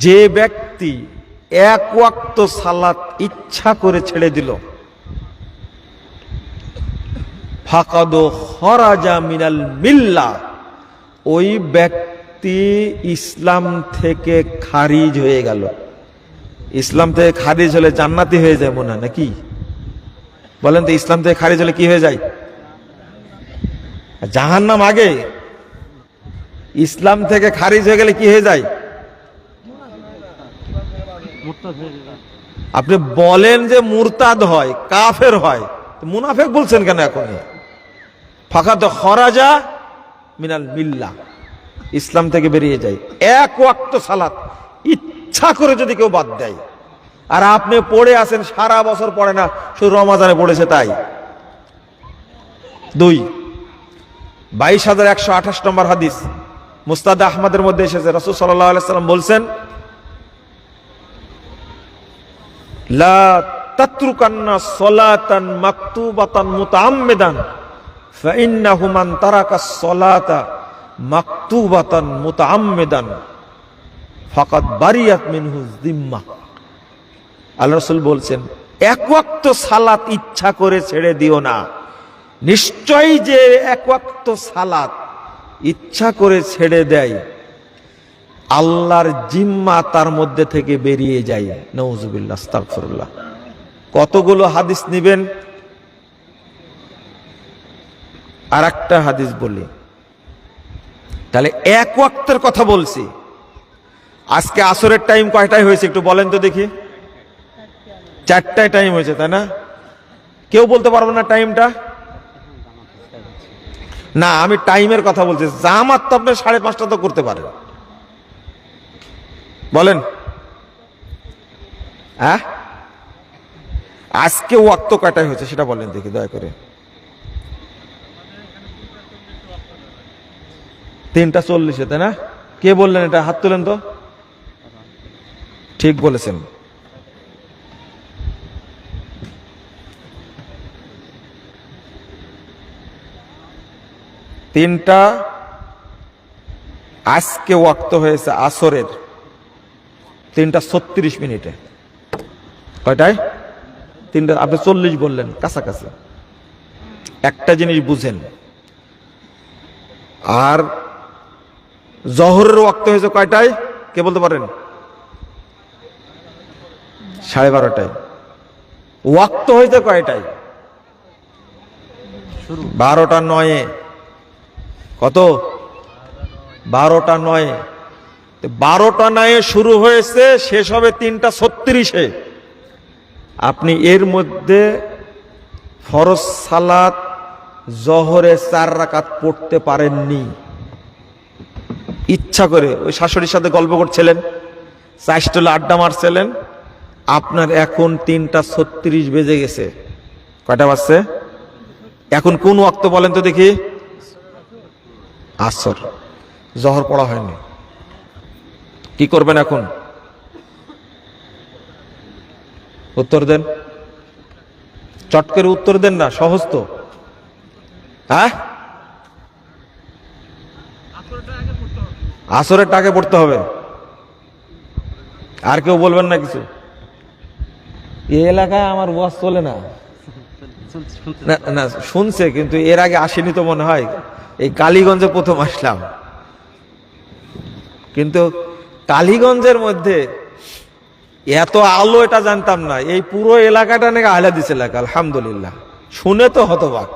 যে ব্যক্তি এক ওয়াক্ত সালাত ইচ্ছা করে ছেড়ে দিল, ফাকাদ খরাজা মিনাল মিল্লাহ, ওই ব্যক্তি ইসলাম থেকে খারিজ হয়ে গেল। ইসলাম থেকে খারিজ হলে জান্নাতি হয়ে যায় মনে হয় নাকি? বলেন তো, ইসলাম থেকে খারিজ হলে কি হয়ে যায়? জাহান্নাম আগে। ইসলাম থেকে খারিজ হয়ে গেলে কি হয়ে যায়? আপনি বলেন যে মুরতাদ হয়, কাফের হয়, মুনাফিক বলছেন কেন এখন? ফাকাদ খরাজা মিনাল মিল্লাহ, ইসলাম থেকে বেরিয়ে যায়। এক ওয়াক্ত সালাত ইচ্ছা করে যদি কেউ বাদ দেয়, আর আপনি পড়ে আছেন সারা বছর পড়ে না, শুধু রমাজানে পড়েছে তাই। 2, 22,128 নম্বর হাদিস মুস্তাদ আহমদের মধ্যে এসেছে। রাসূল সাল্লাল্লাহু আলাইহি ওয়াসাল্লাম বলছেন, লা তাতরুকান্না সলাতান মাকতুবাতান মুতাআম্মিদান ফাইন্নাহু মান তারাকাস সলাতা মাকতুবাতান মুতাআম্মিদান ফাকাদ বারিয়াত মিনহু যিম্মাহ। আল্লাহ রাসূল বলছেন, এক ওয়াক্ত সালাত ইচ্ছা করে ছেড়ে দিও না। নিশ্চয়ই যে এক ওয়াক্ত সালাত ইচ্ছা করে ছেড়ে দেয়, আল্লাহর জিম্মা তার মধ্যে থেকে বেরিয়ে যায়। নাউযুবিল্লাহ, আস্তাগফিরুল্লাহ। কতগুলো হাদিস নেবেন? আর একটা হাদিস বলি, তাহলে এক ওয়াক্তের কথা বলছি। আজকে আসরের টাইম কয়টায় হয়েছে একটু বলেন তো দেখি? 4টায় টাইম হয়েছে, তাই না? কেউ বলতে পারবে না টাইমটা? না, আমি টাইমের কথা বলছি। জামাত তো আপনি 5:30 তো করতে পারেন, বলেন? হ্যাঁ, আজকে ওয়াক্ত কয়টায় হয়েছে সেটা বলেন দেখি দয়া করে। 3:40, তাই না? কে বললেন এটা? হাত তুলেন তো। ঠিক বলেছেন। তিনটা আজকে ওয়াক্ত হয়েছে আসরের 3:36। কয়টায়? 3টা। আপনি 40 বললেন, কাছাকাছি। একটা জিনিস বুঝেন, আর জহরের ওয়াক্ত হয়েছে কয়টায়? কে বলতে পারেন? 12:30। ওয়াক্ত হয়েছে কয়টায়? 12:09। কত? 12:09। 12:09 শুরু হয়েছে, শেষ হবে 3:36। আপনি এর মধ্যে ফরজ সালাত জহরে 4 রাকাত পড়তে পারেননি, ইচ্ছা করে ওই শাশুড়ির সাথে গল্প করছিলেন, চাষটলে আড্ডা মারছিলেন, আপনার এখন 3:36 বেজে গেছে। কয়টা বাজছে এখন? কোন ওয়াক্ত বলেন তো দেখি? আসর। জহর পড়া হয়নি, কি করবেন এখন? উত্তর দেন, চট করে উত্তর দেন না, সহজ তো। হ্যাঁ, আসরেরটা আগে পড়তে হবে। আর কেউ বলবেন না কিছু? এই এলাকায় আমার ওয়াজ চলে না। না, শুনছে, কিন্তু এর আগে আসেনি তো মনে হয়। এই কালীগঞ্জে প্রথম আসলাম, কিন্তু কালীগঞ্জের মধ্যে এত আলো এটা জানতাম না। এই পুরো এলাকাটা নাকি আহলাদিস এলাকা। আলহামদুলিল্লাহ, শুনে তো হতবাক।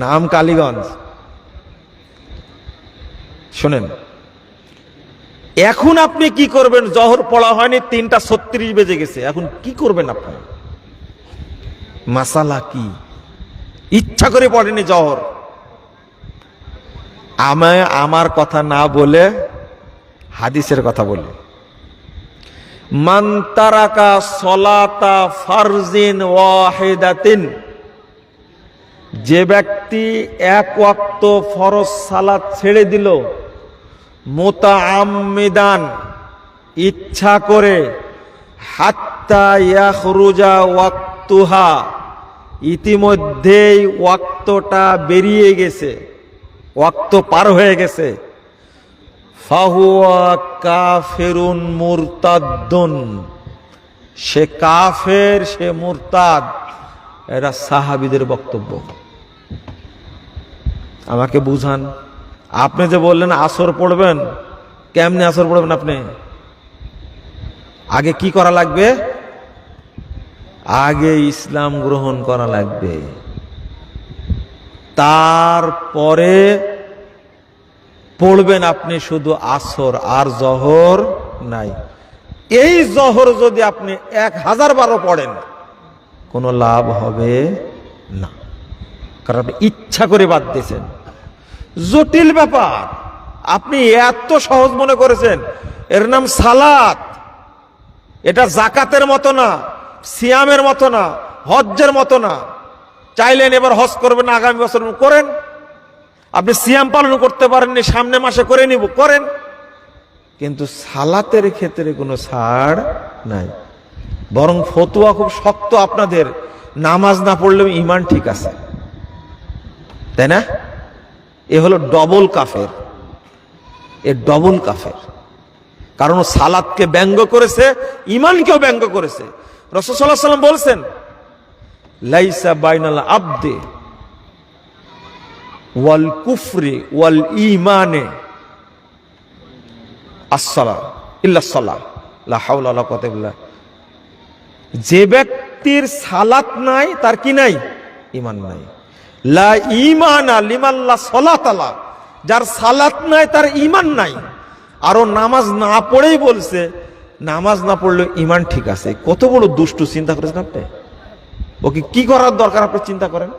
নাম কালীগঞ্জ। শোনেন, এখন আপনি কি করবেন? জহর পড়া হয়নি, 3:36 বেজে গেছে, এখন কি করবেন আপনি? মাসালা কি? ইচ্ছা করে পড়েনি জহর। আমার কথা না বলে হাদিসের কথা বলি। মান তারাকা সলাতা ফারজিন ওয়াহিদাতিন, যে ব্যক্তি এক ওয়াক্ত ফরজ সালাত ছেড়ে দিল, মুতাআম্মিদান, ইচ্ছা করে, হাত্তা ইয়াখরুজা ওয়াক্তুহা, ইতিমধ্যেই ওয়াক্তটা বেরিয়ে গেছে, ওয়াক্ত পার হয়ে গেছে, ফাহুয়া কাফিরুন মুরতাদ্দুন, সে কাফের, সে মুরতাদ। এরা সাহাবীদের বক্তব্য। আমাকে বুঝান, আপনি যে বললেন আসর পড়বেন, কেমনে আসর পড়বেন? আপনি আগে কি করা লাগবে? আগে ইসলাম গ্রহণ করা লাগবে, তারপরে পড়বেন আপনি শুধু আসর, আর জহর নাই। এই জহর যদি আপনি 1000 বারও পড়েন, কোনো লাভ হবে না, কারণ আপনি ইচ্ছা করে বাদ দিয়েছেন। জটিল ব্যাপার, আপনি এত সহজ মনে করেছেন। এর নাম সালাত। এটা জাকাতের মতো না, সিয়ামের মতো না, হজ্জের মতো না। চাইলেন এবার হজ করবেন, আগামী বছর করেন। আপনি সিয়াম পালন করতে পারেননি, সামনে মাসে করে নিব, করেন। কিন্তু সালাতের ক্ষেত্রে কোনো ছাড় নাই। বরং ফতোয়া খুব শক্ত আপনাদের, নামাজ না পড়লেও ঈমান ঠিক আছে, তাই না? এ হলো ডবল কাফের, এ ডবল কাফের। কারণ সালাতকে ব্যঙ্গ করেছে, ঈমানকেও ব্যঙ্গ করেছে। রাসূল সাল্লাল্লাহু আলাইহি ওয়াসাল্লাম বলছেন, লাইসা বাইনাল আবদে ওয়াল কুফরি ওয়াল ঈমানে আসসালাহ ইল্লাস সালাহ লা হাওলা ওয়ালা কুওয়াতা ইল্লা বিল্লাহ। যে ব্যক্তির সালাত নাই, তার কি নাই? ঈমান নাই। লা ঈমানা লিমান লা সালাতা লা, যার সালাত নাই তার ঈমান নাই। আরো নামাজ না পড়েই বলছে নামাজ না পড়লে ঈমান ঠিক আছে। কত বড় দুষ্টু চিন্তা করেছেন আপনি। ওকে কি করার দরকার আপনি চিন্তা করেন।